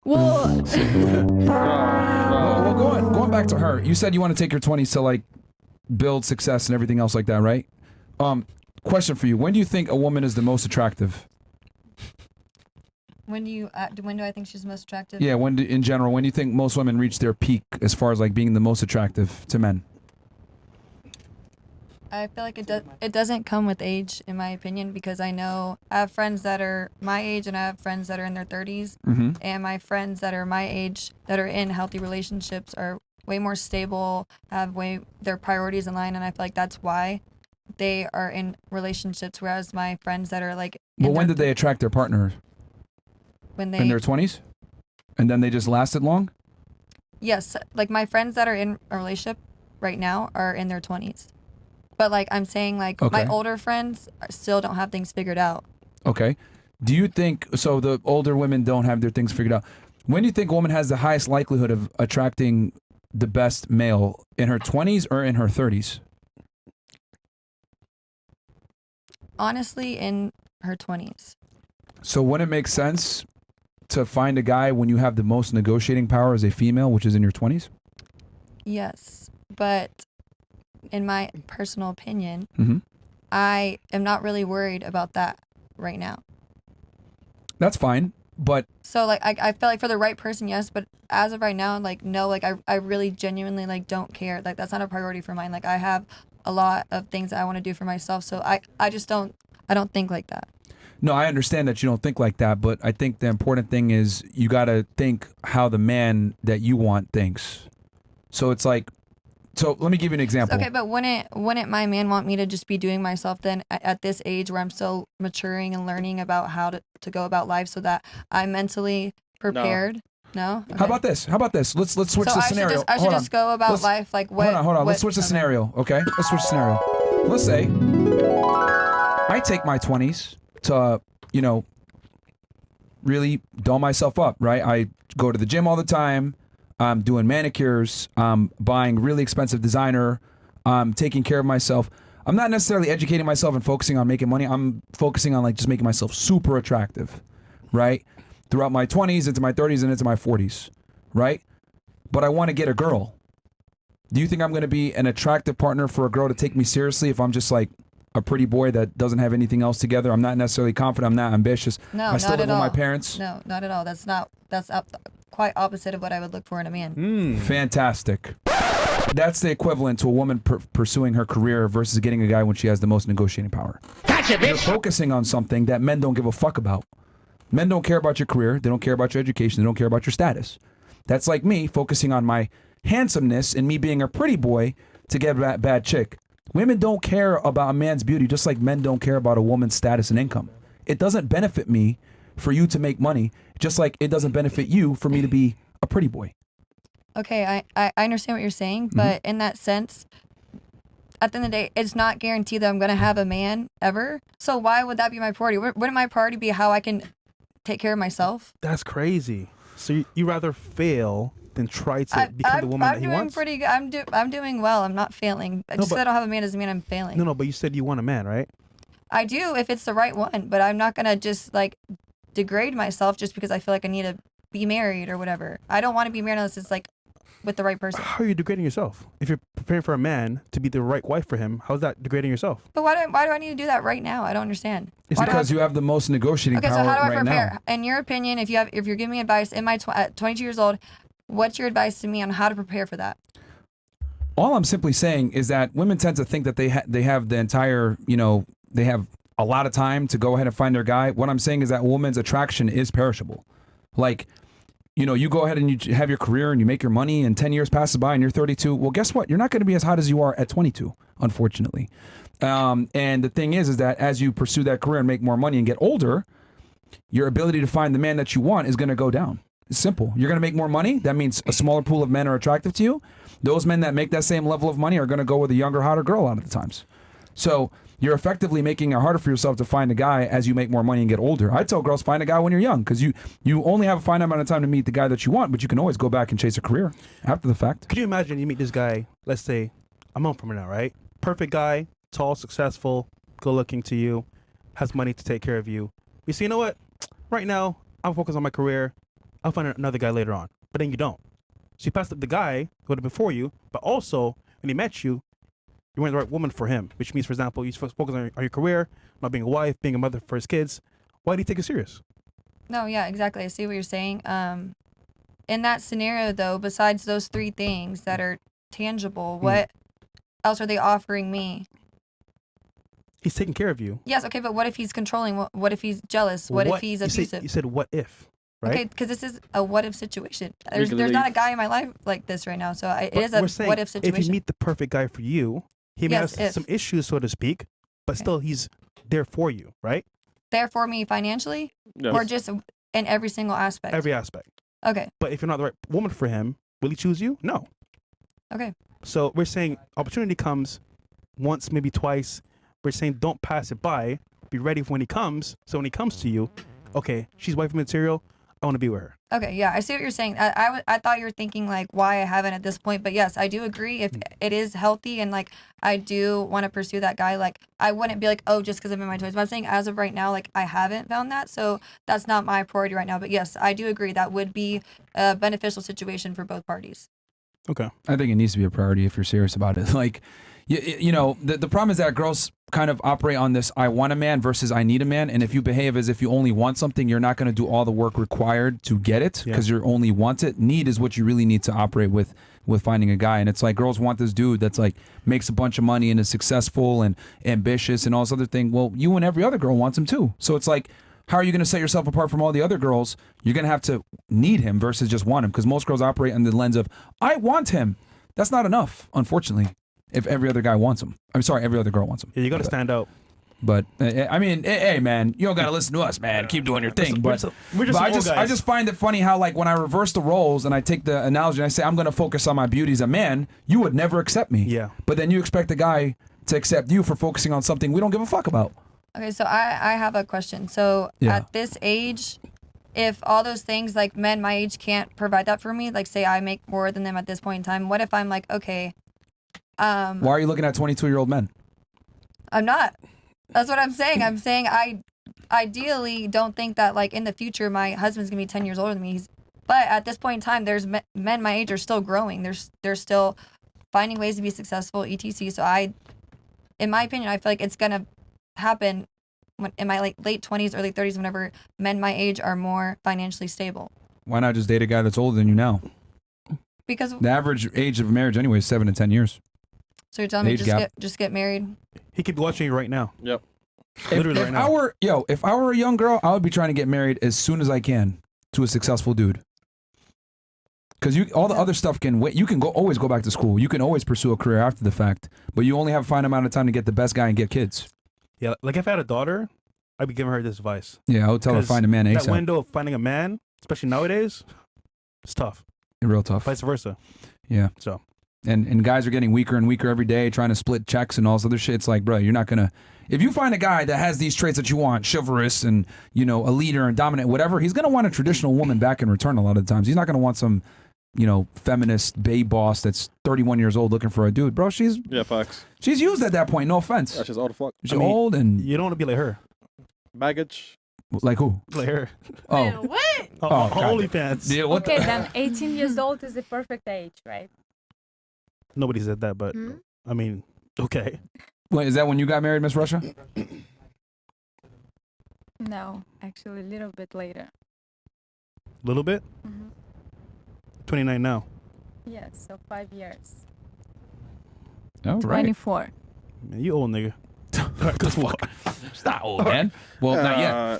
Well, Well, going back to her, you said you want to take your 20s to like build success and everything else like that, right? Question for you: when do you think a woman is the most attractive? when do I think she's most attractive? Yeah, in general, when do you think most women reach their peak as far as like being the most attractive to men? I feel like it doesn't come with age, in my opinion, because I have friends that are my age and I have friends that are in their 30s, and my friends that are my age that are in healthy relationships are way more stable, have their priorities in line, and I feel like that's why they are in relationships, whereas my friends that are like But when did they attract their partner? in their 20s? And then they just lasted long? Yes, like my friends that are in a relationship right now are in their 20s. But like I'm saying, like my older friends still don't have things figured out. Okay. Do you think, so the older women don't have their things figured out. When do you think a woman has the highest likelihood of attracting the best male, in her 20s or in her 30s? Honestly, in her 20s. So wouldn't it make sense to find a guy when you have the most negotiating power as a female, which is in your 20s? Yes, but in my personal opinion, Mm-hmm. I am not really worried about that right now. That's fine, but... So like I feel like for the right person, yes, but as of right now, like no, like I really genuinely like don't care. Like that's not a priority for mine. Like I have a lot of things that I want to do for myself, so I just don't think like that. No, I understand that you don't think like that, but I think the important thing is you got to think how the man that you want thinks. So it's like, so let me give you an example. Okay, but wouldn't my man want me to just be doing myself then at this age where I'm still maturing and learning about how to go about life so that I'm mentally prepared? No? Okay. How about this? Let's switch the scenario. I should just go about life like what? Hold on. Let's switch the scenario, okay? Let's switch the scenario. Let's say I take my 20s to, really doll myself up, right? I go to the gym all the time. I'm doing manicures. I'm buying really expensive designer. I'm taking care of myself. I'm not necessarily educating myself and focusing on making money. I'm focusing on like just making myself super attractive, right? Throughout my 20s, into my 30s, and into my 40s, right? But I want to get a girl. Do you think I'm going to be an attractive partner for a girl to take me seriously if I'm just like a pretty boy that doesn't have anything else together? I'm not necessarily confident. I'm not ambitious. No, I still not live at with all. my parents. No, not at all. That's quite opposite of what I would look for in a man. Fantastic. That's the equivalent to a woman pursuing her career versus getting a guy when she has the most negotiating power. Gotcha, bitch. You're focusing on something that men don't give a fuck about. Men don't care about your career. They don't care about your education. They don't care about your status. That's like me focusing on my handsomeness and me being a pretty boy to get a bad chick. Women don't care about a man's beauty just like men don't care about a woman's status and income. It doesn't benefit me for you to make money, just like it doesn't benefit you for me to be a pretty boy. Okay, I understand what you're saying, but in that sense, at the end of the day, it's not guaranteed that I'm going to have a man ever. So why would that be my priority? Wouldn't my priority be how I can take care of myself? That's crazy. So you rather fail than try to become the woman that he wants? I'm doing pretty good. I'm doing well. I'm not failing. Just because I don't have a man doesn't mean I'm failing. No, but you said you want a man, right? I do if it's the right one, but I'm not going to just like degrade myself just because I feel like I need to be married or whatever. I don't want to be married unless it's like with the right person. How are you degrading yourself? If you're preparing for a man to be the right wife for him, how's that degrading yourself? But why do I need to do that right now? I don't understand. It's because you have the most negotiating power so how do I right prepare? now. In your opinion, if you're giving me advice at 22 years old, what's your advice to me on how to prepare for that? All I'm simply saying is that women tend to think that they have the entire, they have a lot of time to go ahead and find their guy. What I'm saying is that a woman's attraction is perishable. Like, you go ahead and you have your career and you make your money and 10 years passes by and you're 32. Well, guess what? You're not going to be as hot as you are at 22, unfortunately. And the thing is that as you pursue that career and make more money and get older, your ability to find the man that you want is going to go down. It's simple. You're going to make more money. That means a smaller pool of men are attractive to you. Those men that make that same level of money are going to go with a younger, hotter girl a lot of the times. So you're effectively making it harder for yourself to find a guy as you make more money and get older. I tell girls, find a guy when you're young because you only have a finite amount of time to meet the guy that you want, but you can always go back and chase a career after the fact. Could you imagine you meet this guy, let's say, a month from now, right? Perfect guy, tall, successful, good looking to you, has money to take care of you. You say, you know what? Right now, I'm focused on my career. I'll find another guy later on. But then you don't. So you passed up the guy who would have been for you, but also when he met you, you weren't the right woman for him. Which means, for example, you focus on your career, not being a wife, being a mother for his kids. Why do you take it serious? No, yeah, exactly. I see what you're saying. In that scenario, though, besides those three things that are tangible, what else are they offering me? He's taking care of you. Yes, okay, but what if he's controlling? What if he's jealous? What if he's abusive? You said what if, right? Okay, because this is a what if situation. There's not a guy in my life like this right now, so it is a what if situation. If you meet the perfect guy for you, he may have some issues, so to speak, but still he's there for you, right? There for me financially? Yes. Or just in every single aspect? Every aspect. Okay. But if you're not the right woman for him, will he choose you? No. Okay. So we're saying opportunity comes once, maybe twice. We're saying don't pass it by. Be ready for when he comes. So when he comes to you, okay, she's wife material. I want to be with her. Okay, yeah, I see what you're saying. I thought you were thinking like why I haven't at this point, but yes, I do agree. If it is healthy and like I do want to pursue that guy, like I wouldn't be like, oh, just because I'm in my 20s. But I'm saying as of right now, like I haven't found that, so that's not my priority right now. But yes, I do agree that would be a beneficial situation for both parties. Okay. I think it needs to be a priority if you're serious about it. Like, you know, the problem is that girls kind of operate on this I want a man versus I need a man. And if you behave as if you only want something, you're not going to do all the work required to get it because you only want it. Need is what you really need to operate with finding a guy. And it's like girls want this dude that's like makes a bunch of money and is successful and ambitious and all this other thing. Well, you and every other girl wants him too. So it's like, how are you going to set yourself apart from all the other girls? You're going to have to need him versus just want him because most girls operate on the lens of I want him. That's not enough, unfortunately. If every other guy wants him. I'm sorry, every other girl wants him. Yeah, you got to stand out. But I mean, hey man, you don't got to listen to us, man. Keep doing your thing. But I just find it funny how like when I reverse the roles and I take the analogy and I say I'm going to focus on my beauty as a man, you would never accept me. Yeah. But then you expect a guy to accept you for focusing on something we don't give a fuck about. Okay, so I have a question. So at this age, if all those things like men my age can't provide that for me, like say I make more than them at this point in time, what if I'm like, okay, why are you looking at 22-year-old men? I'm not. That's what I'm saying. I'm saying I ideally don't think that like in the future my husband's gonna be 10 years older than me. But at this point in time, there's men my age are still growing. They're still finding ways to be successful, etc. So in my opinion, I feel like it's gonna happen in my like late 20s, early 30s, whenever men my age are more financially stable. Why not just date a guy that's older than you now? Because the average age of marriage anyway is 7 to 10 years. So you're telling me just get married? He could be watching you right now. Yep. Literally right now. If I were a young girl, I would be trying to get married as soon as I can to a successful dude. Because all the other stuff can wait. You can always go back to school. You can always pursue a career after the fact. But you only have a finite amount of time to get the best guy and get kids. Yeah, like if I had a daughter, I'd be giving her this advice. Yeah, I would tell her to find a man ASAP. That window of finding a man, especially nowadays, it's tough. Real tough. Vice versa. Yeah. So. And guys are getting weaker and weaker every day, trying to split checks and all this other shit. It's like, bro, you're not gonna. If you find a guy that has these traits that you want, chivalrous and a leader and dominant, whatever, he's gonna want a traditional woman back in return. A lot of the times, he's not gonna want some, feminist babe boss that's 31 years old looking for a dude, bro. She's facts. She's used at that point. No offense. Yeah, she's old as fuck. She's old and you don't want to be like her. Baggage. Like who? Like her. Oh. Wait, what? OnlyFans. Yeah, what okay, then 18 years old is the perfect age, right? Nobody said that, but I mean, okay. Wait, is that when you got married, Miss Russia? No, actually, a little bit later. Little bit? 29 now. Yes, so 5 years. Oh, right. 24. Man, you old nigga. It's not old, man. Well, not yet.